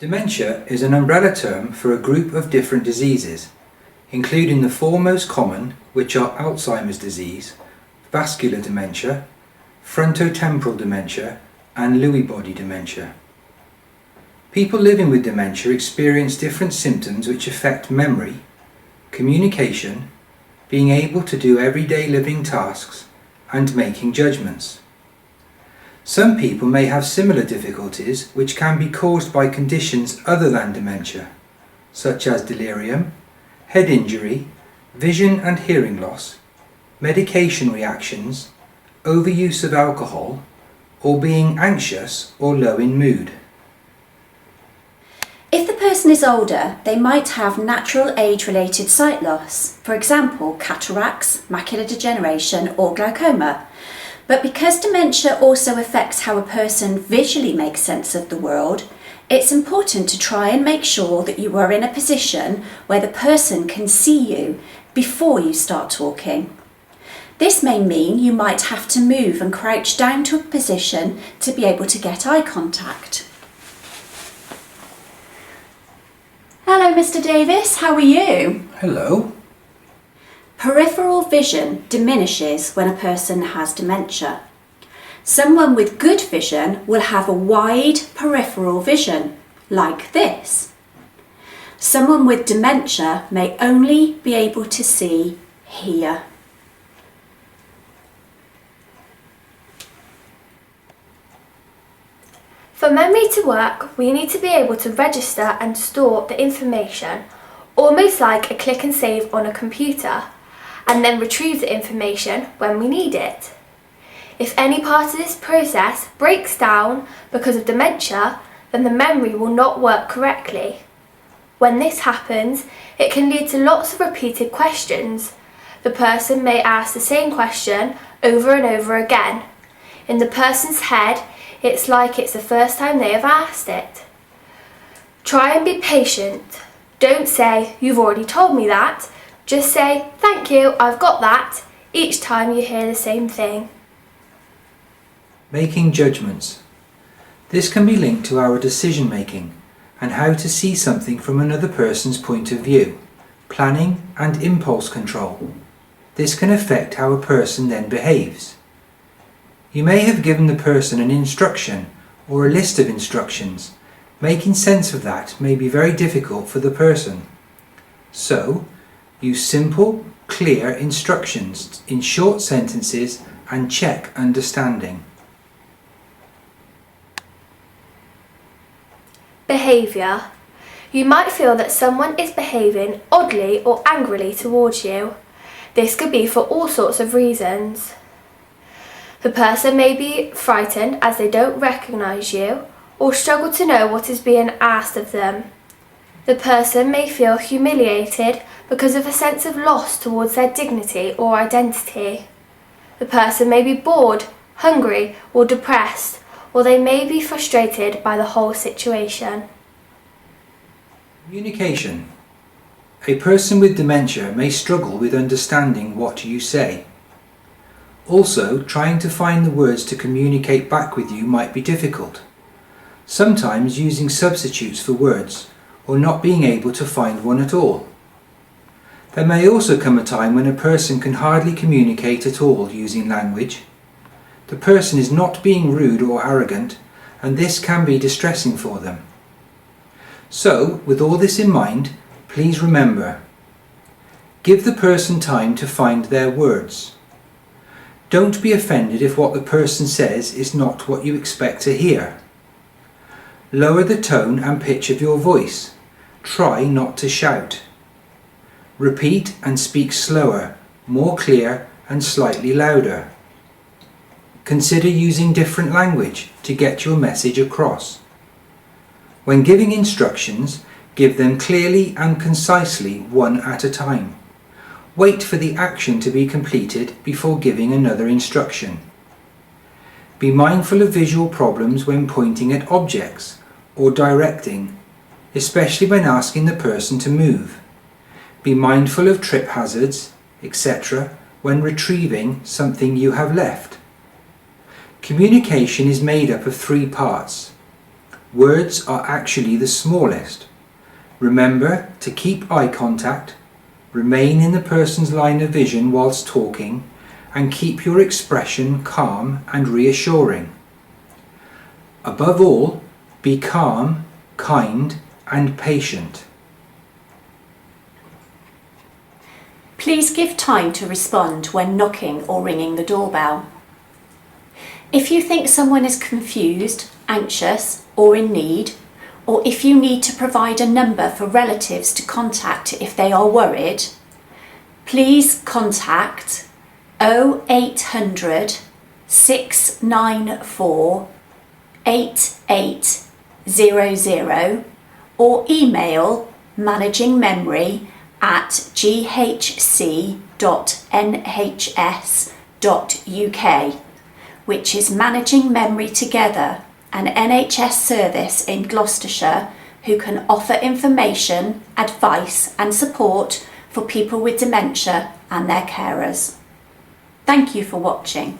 Dementia is an umbrella term for a group of different diseases, including the four most common, which are Alzheimer's disease, vascular dementia, frontotemporal dementia, and Lewy body dementia. People living with dementia experience different symptoms which affect memory, communication, being able to do everyday living tasks, and making judgments. Some people may have similar difficulties which can be caused by conditions other than dementia, such as delirium, head injury, vision and hearing loss, medication reactions, overuse of alcohol, or being anxious or low in mood. If the person is older, they might have natural age-related sight loss, for example, cataracts, macular degeneration or glaucoma. But because dementia also affects how a person visually makes sense of the world, it's important to try and make sure that you are in a position where the person can see you before you start talking. This may mean you might have to move and crouch down to a position to be able to get eye contact. Hello, Mr. Davis, how are you? Hello. Peripheral vision diminishes when a person has dementia. Someone with good vision will have a wide peripheral vision, like this. Someone with dementia may only be able to see here. For memory to work, we need to be able to register and store the information, almost like a click and save on a computer, and then retrieve the information when we need it. If any part of this process breaks down because of dementia, then the memory will not work correctly. When this happens, it can lead to lots of repeated questions. The person may ask the same question over and over again. In the person's head, it's like it's the first time they have asked it. Try and be patient. Don't say, "You've already told me that." Just say, "Thank you, I've got that," each time you hear the same thing. Making judgments. This can be linked to our decision making and how to see something from another person's point of view, planning and impulse control. This can affect how a person then behaves. You may have given the person an instruction or a list of instructions. Making sense of that may be very difficult for the person. So, use simple, clear instructions in short sentences and check understanding. Behaviour. You might feel that someone is behaving oddly or angrily towards you. This could be for all sorts of reasons. The person may be frightened as they don't recognise you or struggle to know what is being asked of them. The person may feel humiliated because of a sense of loss towards their dignity or identity. The person may be bored, hungry or depressed, or they may be frustrated by the whole situation. Communication. A person with dementia may struggle with understanding what you say. Also, trying to find the words to communicate back with you might be difficult. Sometimes using substitutes for words, or not being able to find one at all. There may also come a time when a person can hardly communicate at all using language. The person is not being rude or arrogant, and this can be distressing for them. So, with all this in mind, please remember, give the person time to find their words. Don't be offended if what the person says is not what you expect to hear. Lower the tone and pitch of your voice. Try not to shout. Repeat and speak slower, more clear and slightly louder. Consider using different language to get your message across. When giving instructions, give them clearly and concisely, one at a time. Wait for the action to be completed before giving another instruction. Be mindful of visual problems when pointing at objects or directing, especially when asking the person to move. Be mindful of trip hazards, etc., when retrieving something you have left. Communication is made up of three parts: words are actually the smallest. Remember to keep eye contact, remain in the person's line of vision whilst talking, and keep your expression calm and reassuring. Above all, be calm, kind, and patient. Please give time to respond when knocking or ringing the doorbell. If you think someone is confused, anxious, or in need, or if you need to provide a number for relatives to contact if they are worried, please contact 0800 694 8800 or email managingmemory@ghc.nhs.uk, which is Managing Memory Together, an NHS service in Gloucestershire who can offer information, advice and support for people with dementia and their carers. Thank you for watching.